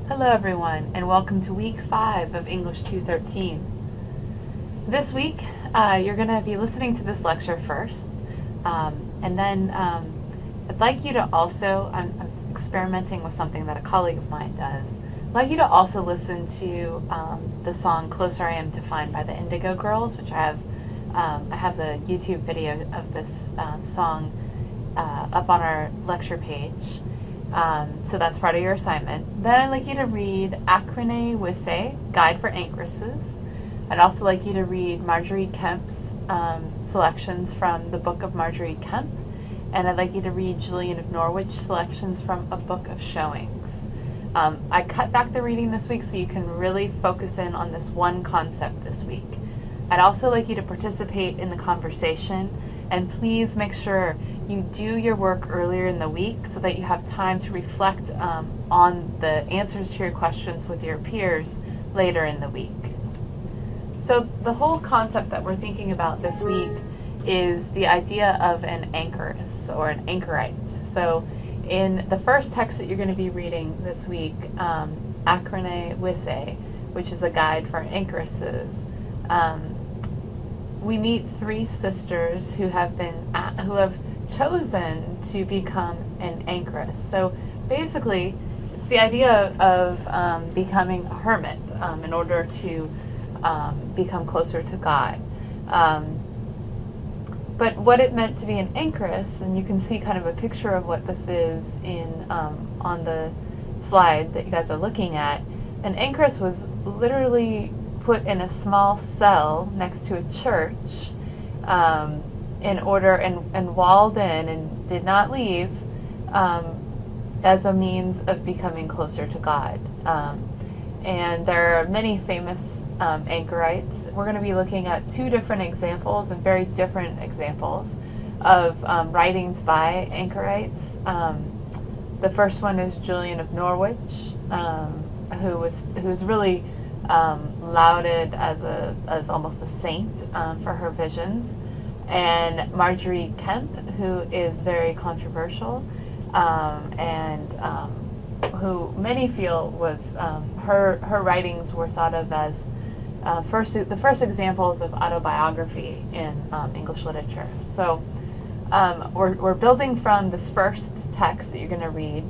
Hello everyone, and welcome to week 5 of English 213. This week, you're going to be listening to this lecture first, and then I'd like you to also, I'm experimenting with something that a colleague of mine does, I'd like you to also listen to the song Closer I Am to Find by the Indigo Girls, which I have the YouTube video of this song up on our lecture page. So that's part of your assignment. Then I'd like you to read Acrone Wisse, Guide for Anchoresses. I'd also like you to read Marjorie Kemp's selections from the book of Marjorie Kemp. And I'd like you to read Julian of Norwich selections from a book of Showings. I cut back the reading this week so you can really focus in on this one concept this week. I'd also like you to participate in the conversation, and please make sure you do your work earlier in the week so that you have time to reflect on the answers to your questions with your peers later in the week. So the whole concept that we're thinking about this week is the idea of an anchoress or an anchorite. So in the first text that you're going to be reading this week, Acrone Wisse, which is a guide for anchoresses, we meet three sisters who have chosen to become an anchoress. So basically, it's the idea of becoming a hermit in order to become closer to God. But what it meant to be an anchoress, and you can see kind of a picture of what this is in on the slide that you guys are looking at. An anchoress was literally put in a small cell next to a church in order and walled in and did not leave as a means of becoming closer to God. And there are many famous anchorites. We're going to be looking at two different examples and very different examples of writings by anchorites. The first one is Julian of Norwich, who's really lauded as almost a saint for her visions, and Marjorie Kemp, who is very controversial, and who many feel was her writings were thought of as the first examples of autobiography in English literature. So we're building from this first text that you're going to read.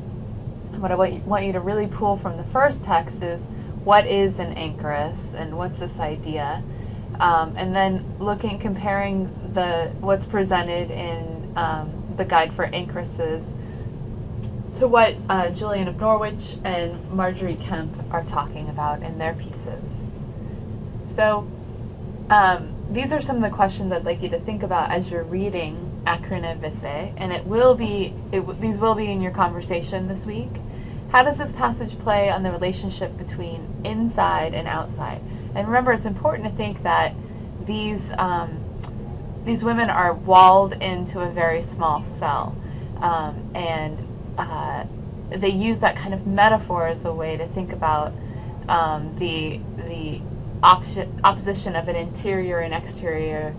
What I want you to really pull from the first text is what is an anchoress and what's this idea, and then comparing what's presented in the Guide for Anchoresses to what Julian of Norwich and Marjorie Kemp are talking about in their pieces. So these are some of the questions I'd like you to think about as you're reading Acrone Wisse, and these will be in your conversation this week. How does this passage play on the relationship between inside and outside? And remember, it's important to think that these women are walled into a very small cell, and they use that kind of metaphor as a way to think about the opposition of an interior and exterior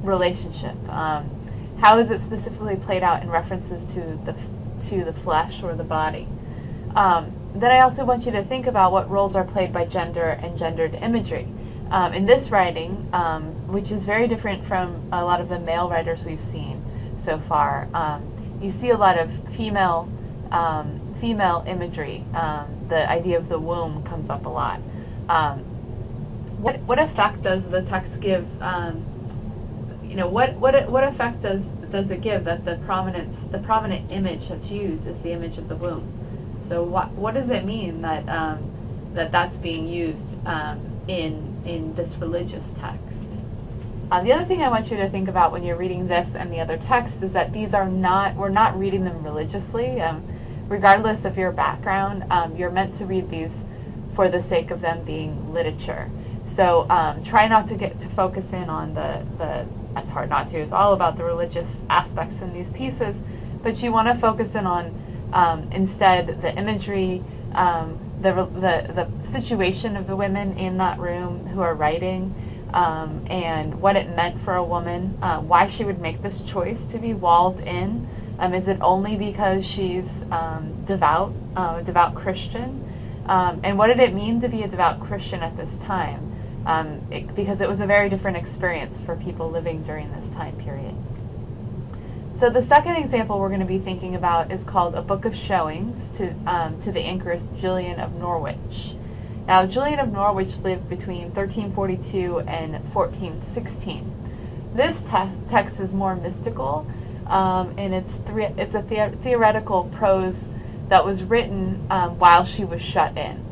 relationship. How is it specifically played out in references to the flesh or the body? Then I also want you to think about what roles are played by gender and gendered imagery. In this writing, which is very different from a lot of the male writers we've seen so far, you see a lot of female imagery. The idea of the womb comes up a lot. What effect does the text give? What effect does it give that the prominent image that's used is the image of the womb? So what does it mean that that's being used in this religious text? The other thing I want you to think about when you're reading this and the other texts is that we're not reading them religiously. Regardless of your background, you're meant to read these for the sake of them being literature. So try not to focus in on it's hard not to, it's all about the religious aspects in these pieces, but you want to focus in on instead the imagery, the situation of the women in that room who are writing, and what it meant for a woman, why she would make this choice to be walled in Is it only because she's devout, a devout Christian? And what did it mean to be a devout Christian at this time? Because it was a very different experience for people living during this time period. So the second example we're going to be thinking about is called A Book of Showings to the anchoress Julian of Norwich. Now, Julian of Norwich lived between 1342 and 1416. This text is more mystical, and it's a theoretical prose that was written while she was shut in.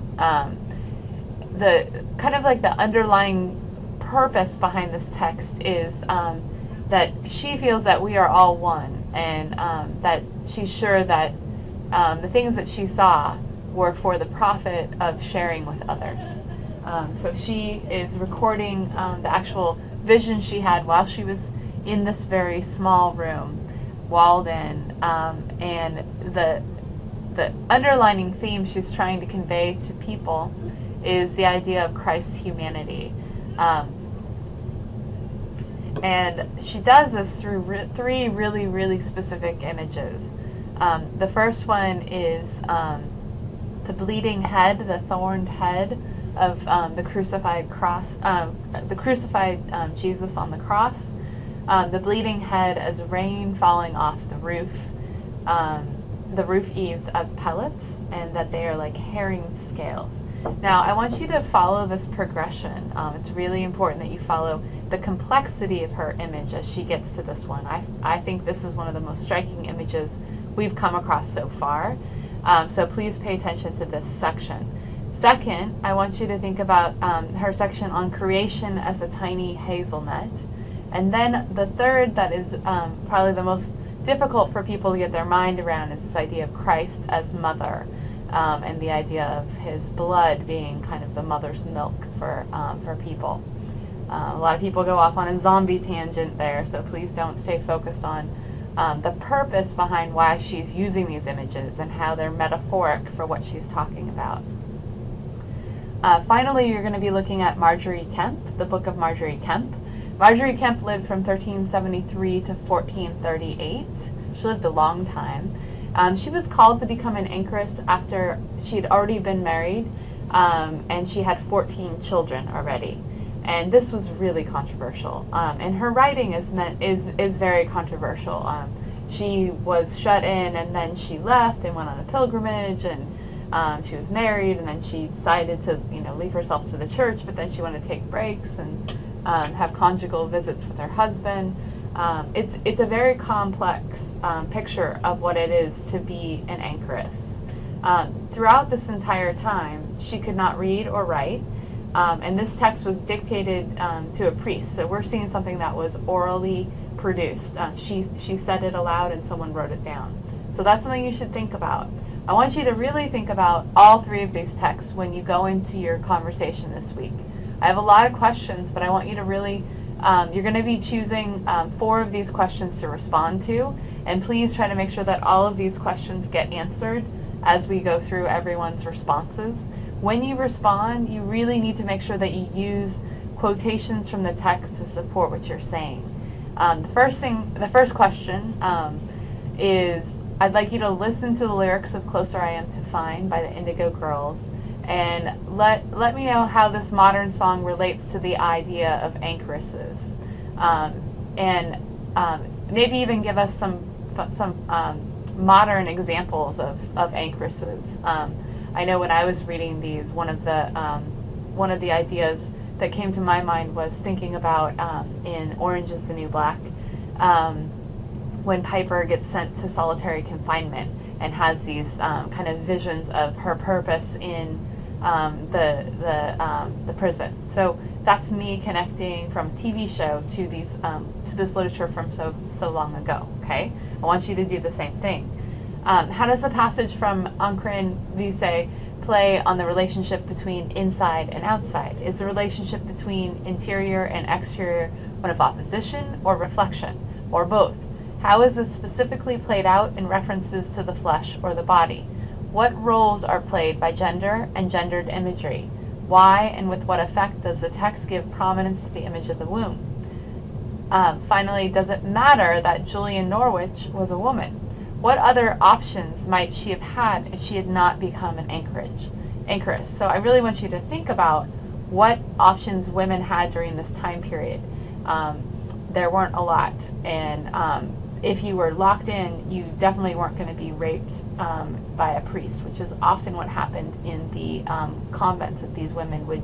The kind of like the underlying purpose behind this text is that she feels that we are all one, and that she's sure that the things that she saw were for the profit of sharing with others. So she is recording the actual vision she had while she was in this very small room, walled in, and the underlining theme she's trying to convey to people is the idea of Christ's humanity. And she does this through three really, really specific images. The first one is the bleeding head, the thorned head of the crucified Jesus on the cross. The bleeding head as rain falling off the roof eaves as pellets, and that they are like herring scales. Now, I want you to follow this progression. It's really important that you follow the complexity of her image as she gets to this one. I think this is one of the most striking images we've come across so far. So please pay attention to this section. Second, I want you to think about her section on creation as a tiny hazelnut. And then the third, that is probably the most difficult for people to get their mind around, is this idea of Christ as mother, and the idea of his blood being kind of the mother's milk for people. A lot of people go off on a zombie tangent there, so please don't stay focused on the purpose behind why she's using these images and how they're metaphoric for what she's talking about. Finally, you're going to be looking at Marjorie Kemp, the Book of Marjorie Kemp. Marjorie Kemp lived from 1373 to 1438. She lived a long time. She was called to become an anchoress after she had already been married, and she had 14 children already. And this was really controversial. And her writing is very controversial. She was shut in, and then she left and went on a pilgrimage, and she was married, and then she decided to leave herself to the church, but then she wanted to take breaks and have conjugal visits with her husband. It's a very complex picture of what it is to be an anchoress. Throughout this entire time, she could not read or write, and this text was dictated to a priest. So we're seeing something that was orally produced. She said it aloud, and someone wrote it down. So that's something you should think about. I want you to really think about all three of these texts when you go into your conversation this week. I have a lot of questions, but I want you to really, you're going to be choosing 4 of these questions to respond to, and please try to make sure that all of these questions get answered as we go through everyone's responses. When you respond, you really need to make sure that you use quotations from the text to support what you're saying. The first question is, I'd like you to listen to the lyrics of Closer I Am to Find by the Indigo Girls, and let me know how this modern song relates to the idea of anchoresses, and maybe even give us some modern examples of anchoresses. I know when I was reading these, one of the ideas that came to my mind was thinking about in Orange is the New Black, when Piper gets sent to solitary confinement and has these kind of visions of her purpose in the prison. So that's me connecting from a TV show to these to this literature from so long ago. Okay, I want you to do the same thing. How does the passage from Ancrin Vise play on the relationship between inside and outside? Is the relationship between interior and exterior one of opposition or reflection, or both? How is it specifically played out in references to the flesh or the body? What roles are played by gender and gendered imagery? Why and with what effect does the text give prominence to the image of the womb? Finally, does it matter that Julian Norwich was a woman? what other options might she have had if she had not become an anchoress? So I really want you to think about what options women had during this time period. There weren't a lot, and if you were locked in, you definitely weren't going to be raped by a priest, which is often what happened in the convents that these women would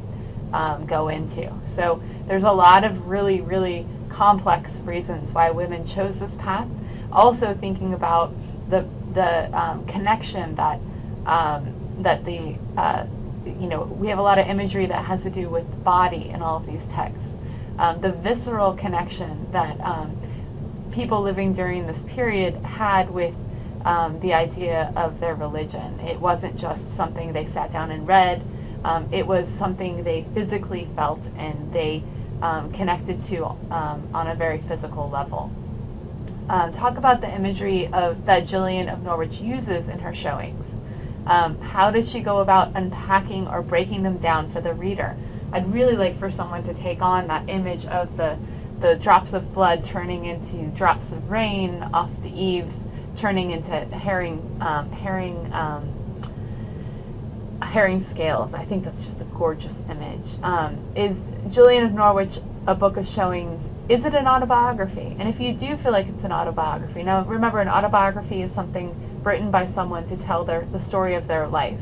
go into. So there's a lot of really, really complex reasons why women chose this path. Also thinking about the connection that that the we have a lot of imagery that has to do with the body in all of these texts. The visceral connection that people living during this period had with the idea of their religion. It wasn't just something they sat down and read. It was something they physically felt and they connected to on a very physical level. Talk about the imagery that Gillian of Norwich uses in her showings. How does she go about unpacking or breaking them down for the reader? I'd really like for someone to take on that image of the drops of blood turning into drops of rain off the eaves, turning into herring scales. I think that's just a gorgeous image. Is Gillian of Norwich a book of showings? Is it an autobiography? And if you do feel like it's an autobiography, now remember, an autobiography is something written by someone to tell the story of their life,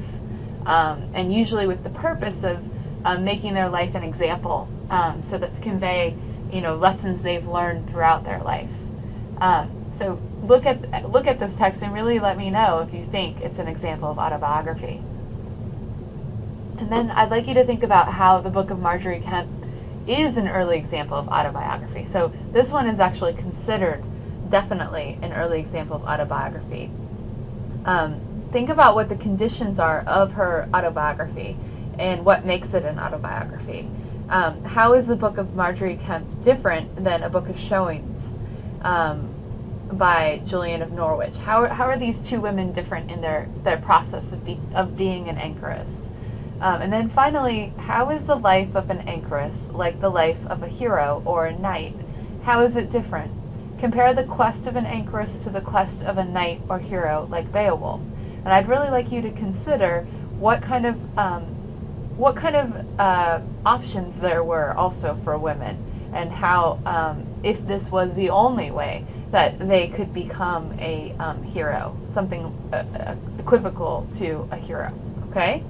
and usually with the purpose of making their life an example, so that to convey lessons they've learned throughout their life. So look at this text and really let me know if you think it's an example of autobiography. And then I'd like you to think about how the Book of Margery Kempe is an early example of autobiography. So this one is actually considered definitely an early example of autobiography. Think about what the conditions are of her autobiography and what makes it an autobiography. How is the Book of Margery Kempe different than a Book of Showings by Gillian of Norwich? How are these two women different in their process of being an anchoress? And then finally, how is the life of an anchoress like the life of a hero or a knight? How is it different? Compare the quest of an anchoress to the quest of a knight or hero like Beowulf. And I'd really like you to consider what kind of options there were also for women, and how if this was the only way that they could become a hero, something equivocal to a hero. Okay?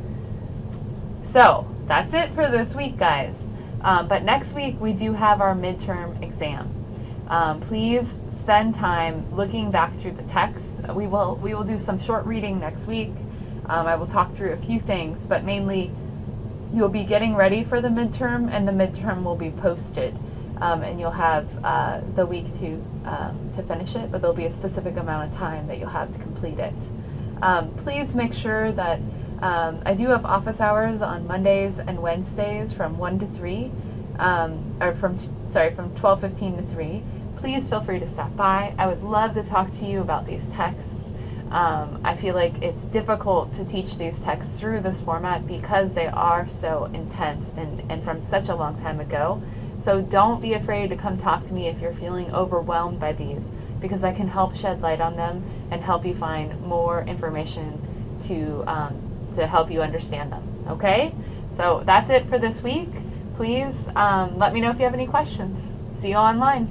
So that's it for this week, guys. But next week we do have our midterm exam. Please spend time looking back through the text. We will do some short reading next week. I will talk through a few things, but mainly you'll be getting ready for the midterm, and the midterm will be posted, and you'll have the week to finish it, but there'll be a specific amount of time that you'll have to complete it. Please make sure that I do have office hours on Mondays and Wednesdays from 1 to 3, or from 12:15 to 3. Please feel free to stop by. I would love to talk to you about these texts. I feel like it's difficult to teach these texts through this format because they are so intense and from such a long time ago. So don't be afraid to come talk to me if you're feeling overwhelmed by these, because I can help shed light on them and help you find more information to help you understand them. Okay? So that's it for this week. Please let me know if you have any questions. See you online.